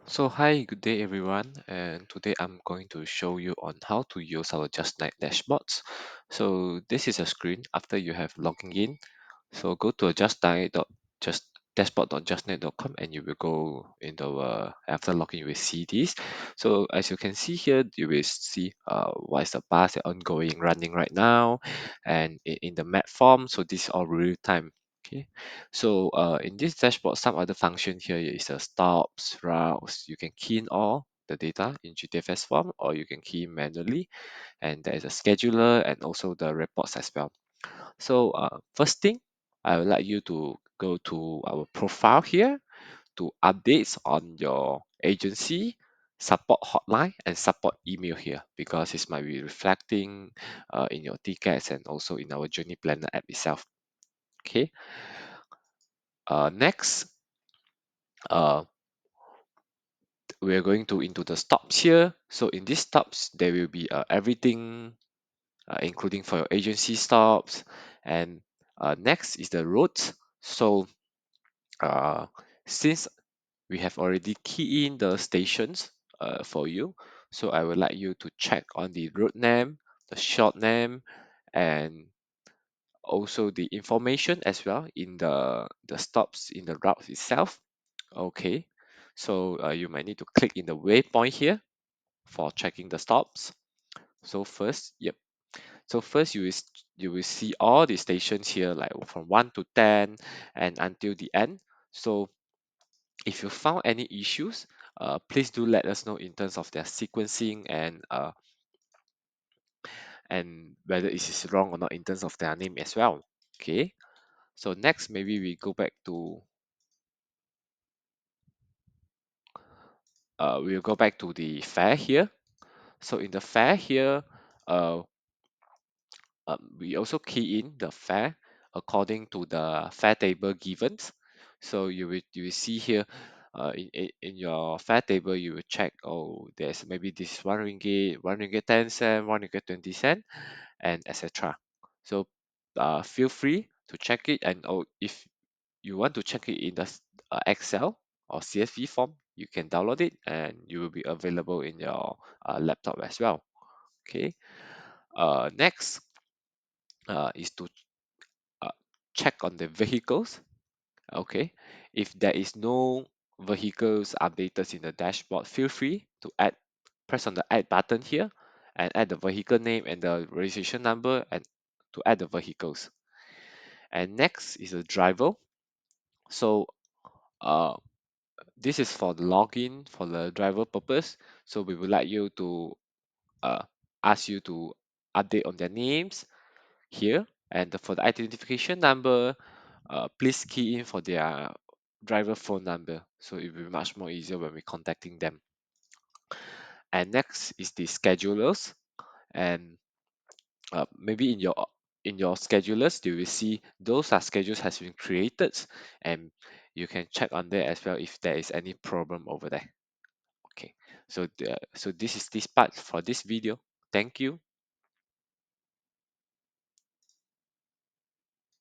So hi, good day everyone, and today I'm going to show you on how to use our JustNaik dashboards. So this is a screen after you have logging in. So go to just dashboard.justnaik.com and you will go into after login you will see this. So as you can see here, you will see what is the past ongoing running right now, and in the map form. So this is all real time. Okay, so in this dashboard, some other function here is stops, routes. You can key in all the data in GTFS form, or you can key in manually. And there is a scheduler and also the reports as well. So first thing, I would like you to go to our profile here to updates on your agency support hotline and support email here because it might be reflecting in your tickets and also in our journey planner app itself. Okay. Next, uh, we are going to into the stops here. So in these stops, there will be everything, including for your agency stops. And next is the routes. So uh, since we have already keyed in the stations for you, so I would like you to check on the route name, the short name, and also the information as well in the stops in the route itself. Okay, so you might need to click in the waypoint here for checking the stops. So first, yep. So first you will see all the stations here like from 1 to 10 and until the end. So if you found any issues, please do let us know in terms of their sequencing and whether it is wrong or not in terms of their name as well. Okay. So next, maybe we go back to we'll go back to the fare here. So in the fare here, uh, we also key in the fare according to the fare table given. So you will see here in your fare table you will check, oh, there's maybe this 1 ringgit, 1 ringgit 10 cent, 1 ringgit 20 cent, and etc. So feel free to check it, and oh, if you want to check it in the Excel or CSV form, you can download it and you will be available in your laptop as well. Okay. Next is to uh, check on the vehicles. Okay, if there is no vehicles updated in the dashboard, feel free to press on the add button here and add the vehicle name and the registration number and to add the vehicles. And next is the driver. So uh, this is for the login for the driver purpose. So we would like you to uh, ask you to update on their names here, and for the identification number, please key in for their driver phone number, so it will be much more easier when we're contacting them. And next is the schedulers, and maybe in your schedulers you will see those are schedules has been created, and you can check on there as well if there is any problem over there. Okay, so so this is this part for this video. Thank you.